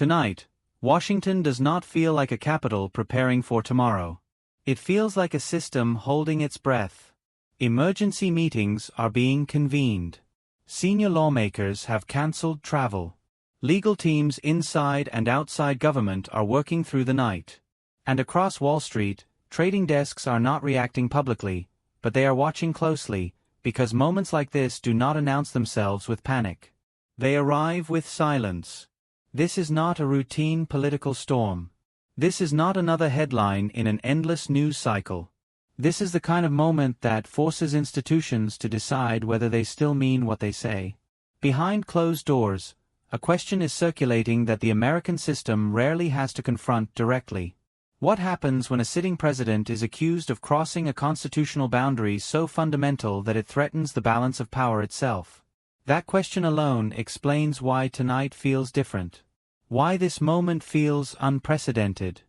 Tonight, Washington does not feel like a capital preparing for tomorrow. It feels like a system holding its breath. Emergency meetings are being convened. Senior lawmakers have cancelled travel. Legal teams inside and outside government are working through the night. And across Wall Street, trading desks are not reacting publicly, but they are watching closely, because moments like this do not announce themselves with panic. They arrive with silence. This is not a routine political storm. This is not another headline in an endless news cycle. This is the kind of moment that forces institutions to decide whether they still mean what they say. Behind closed doors, a question is circulating that the American system rarely has to confront directly. What happens when a sitting president is accused of crossing a constitutional boundary so fundamental that it threatens the balance of power itself? That question alone explains why tonight feels different. Why this moment feels unprecedented.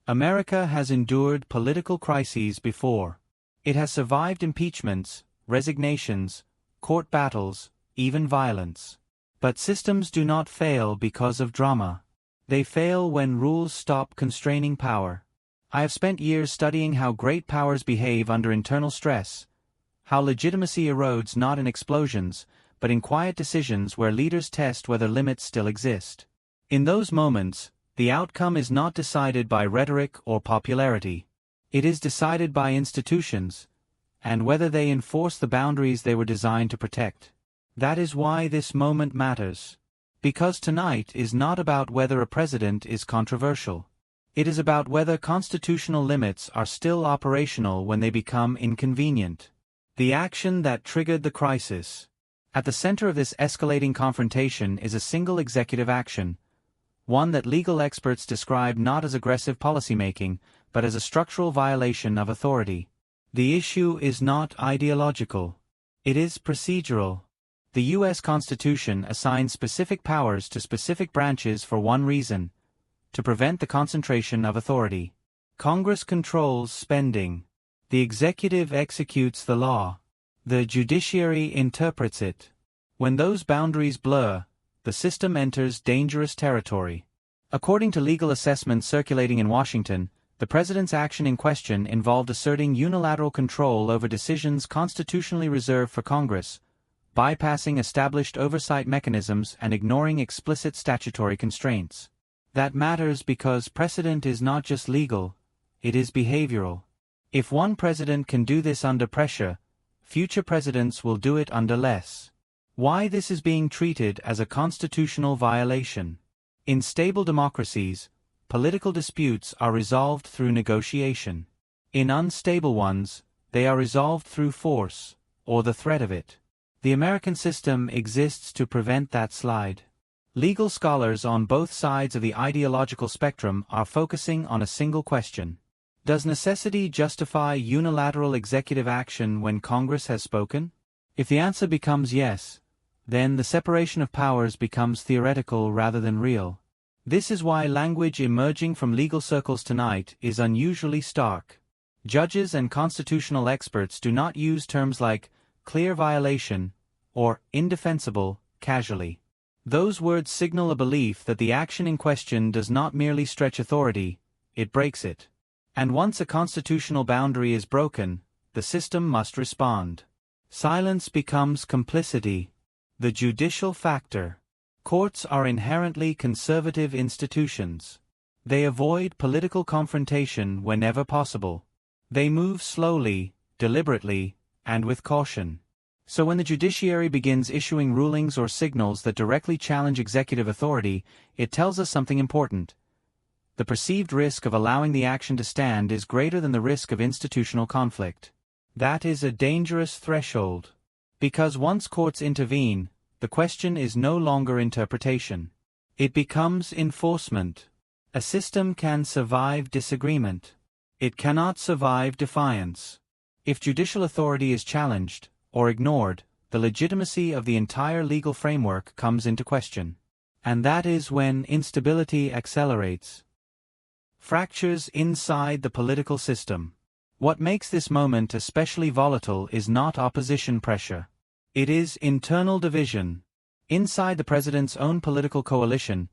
America has endured political crises before. It has survived impeachments, resignations, court battles, even violence. But systems do not fail because of drama. They fail when rules stop constraining power. I have spent years studying how great powers behave under internal stress, how legitimacy erodes not in explosions, but in quiet decisions where leaders test whether limits still exist. In those moments, the outcome is not decided by rhetoric or popularity. It is decided by institutions, and whether they enforce the boundaries they were designed to protect. That is why this moment matters. Because tonight is not about whether a president is controversial. It is about whether constitutional limits are still operational when they become inconvenient. The action that triggered the crisis. At the center of this escalating confrontation is a single executive action, one that legal experts describe not as aggressive policymaking, but as a structural violation of authority. The issue is not ideological. It is procedural. The U.S. Constitution assigns specific powers to specific branches for one reason: to prevent the concentration of authority. Congress controls spending. The executive executes the law. The judiciary interprets it. When those boundaries blur, the system enters dangerous territory. According to legal assessments circulating in Washington, the president's action in question involved asserting unilateral control over decisions constitutionally reserved for Congress, bypassing established oversight mechanisms and ignoring explicit statutory constraints. That matters because precedent is not just legal, it is behavioral. If one president can do this under pressure, future presidents will do it under less. Why this is being treated as a constitutional violation. In stable democracies, political disputes are resolved through negotiation. In unstable ones, they are resolved through force, or the threat of it. The American system exists to prevent that slide. Legal scholars on both sides of the ideological spectrum are focusing on a single question. Does necessity justify unilateral executive action when Congress has spoken? If the answer becomes yes, then the separation of powers becomes theoretical rather than real. This is why language emerging from legal circles tonight is unusually stark. Judges and constitutional experts do not use terms like clear violation or indefensible casually. Those words signal a belief that the action in question does not merely stretch authority, it breaks it. And once a constitutional boundary is broken, the system must respond. Silence becomes complicity. The judicial factor. Courts are inherently conservative institutions. They avoid political confrontation whenever possible. They move slowly, deliberately, and with caution. So when the judiciary begins issuing rulings or signals that directly challenge executive authority, it tells us something important. The perceived risk of allowing the action to stand is greater than the risk of institutional conflict. That is a dangerous threshold. Because once courts intervene, the question is no longer interpretation. It becomes enforcement. A system can survive disagreement. It cannot survive defiance. If judicial authority is challenged, or ignored, the legitimacy of the entire legal framework comes into question. And that is when instability accelerates. Fractures inside the political system. What makes this moment especially volatile is not opposition pressure. It is internal division. Inside the president's own political coalition,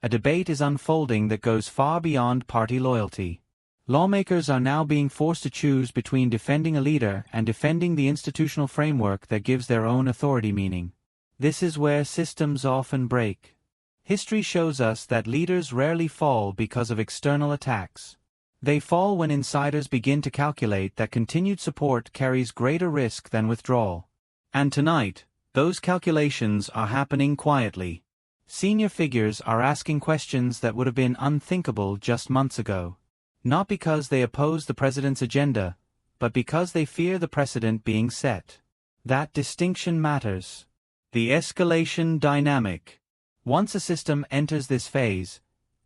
A debate is unfolding that goes far beyond party loyalty. Lawmakers are now being forced to choose between defending a leader and defending the institutional framework that gives their own authority meaning. This is where systems often break. History shows us that leaders rarely fall because of external attacks. They fall when insiders begin to calculate that continued support carries greater risk than withdrawal. And tonight, those calculations are happening quietly. Senior figures are asking questions that would have been unthinkable just months ago. Not because they oppose the president's agenda, but because they fear the precedent being set. That distinction matters. The escalation dynamic. Once a system enters this phase,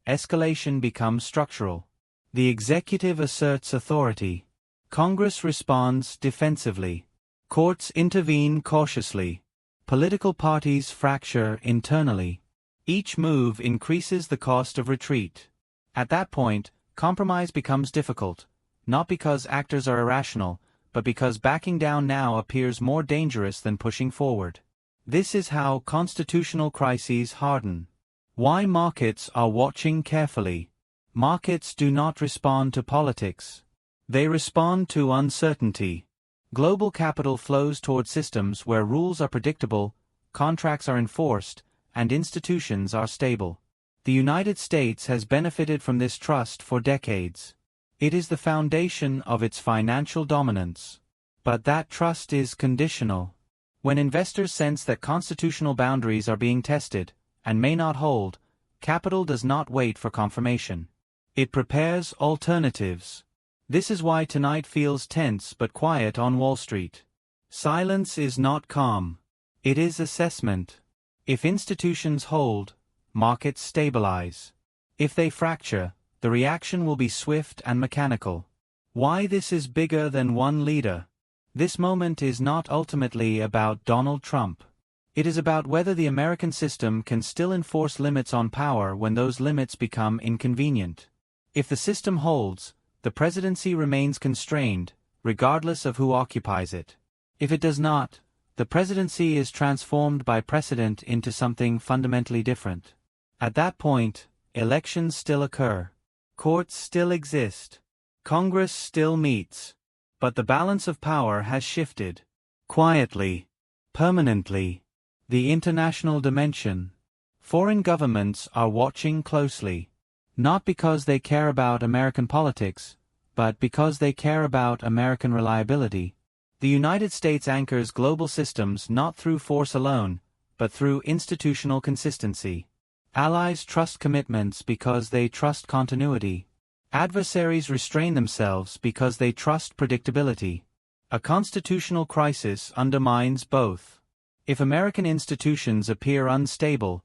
escalation becomes structural. The executive asserts authority. Congress responds defensively. Courts intervene cautiously. Political parties fracture internally. Each move increases the cost of retreat. At that point, compromise becomes difficult, not because actors are irrational, but because backing down now appears more dangerous than pushing forward. This is how constitutional crises harden. Why markets are watching carefully. Markets do not respond to politics. They respond to uncertainty. Global capital flows toward systems where rules are predictable, contracts are enforced, and institutions are stable. The United States has benefited from this trust for decades. It is the foundation of its financial dominance. But that trust is conditional. When investors sense that constitutional boundaries are being tested, and may not hold, capital does not wait for confirmation. It prepares alternatives. This is why tonight feels tense but quiet on Wall Street. Silence is not calm. It is assessment. If institutions hold, markets stabilize. If they fracture, the reaction will be swift and mechanical. Why this is bigger than one leader? This moment is not ultimately about Donald Trump. It is about whether the American system can still enforce limits on power when those limits become inconvenient. If the system holds, the presidency remains constrained, regardless of who occupies it. If it does not, the presidency is transformed by precedent into something fundamentally different. At that point, elections still occur. Courts still exist. Congress still meets. But the balance of power has shifted. Quietly. Permanently. The international dimension. Foreign governments are watching closely. Not because they care about American politics, but because they care about American reliability. The United States anchors global systems not through force alone, but through institutional consistency. Allies trust commitments because they trust continuity. Adversaries restrain themselves because they trust predictability. A constitutional crisis undermines both. If American institutions appear unstable,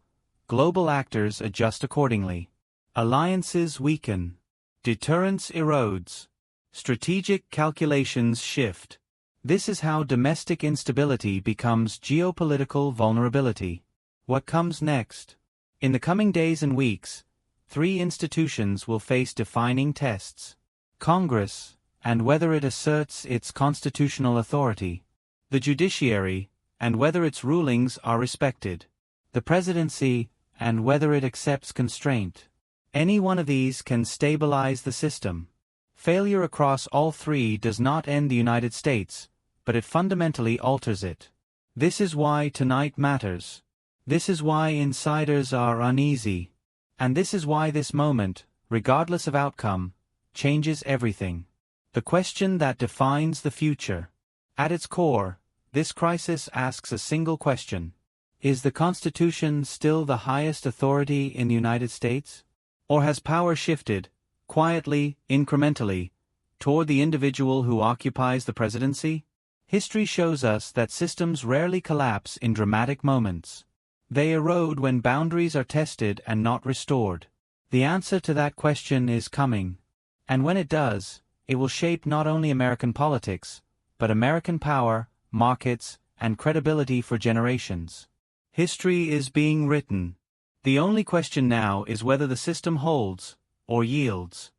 global actors adjust accordingly. Alliances weaken. Deterrence erodes. Strategic calculations shift. This is how domestic instability becomes geopolitical vulnerability. What comes next? In the coming days and weeks, 3 institutions will face defining tests. Congress, and whether it asserts its constitutional authority. The judiciary, and whether its rulings are respected. The presidency, and whether it accepts constraint. Any one of these can stabilize the system. Failure across all 3 does not end the United States, but it fundamentally alters it. This is why tonight matters. This is why insiders are uneasy. And this is why this moment, regardless of outcome, changes everything. The question that defines the future. At its core, this crisis asks a single question. Is the Constitution still the highest authority in the United States? Or has power shifted, quietly, incrementally, toward the individual who occupies the presidency? History shows us that systems rarely collapse in dramatic moments. They erode when boundaries are tested and not restored. The answer to that question is coming. And when it does, it will shape not only American politics, but American power, markets, and credibility for generations. History is being written. The only question now is whether the system holds, or yields.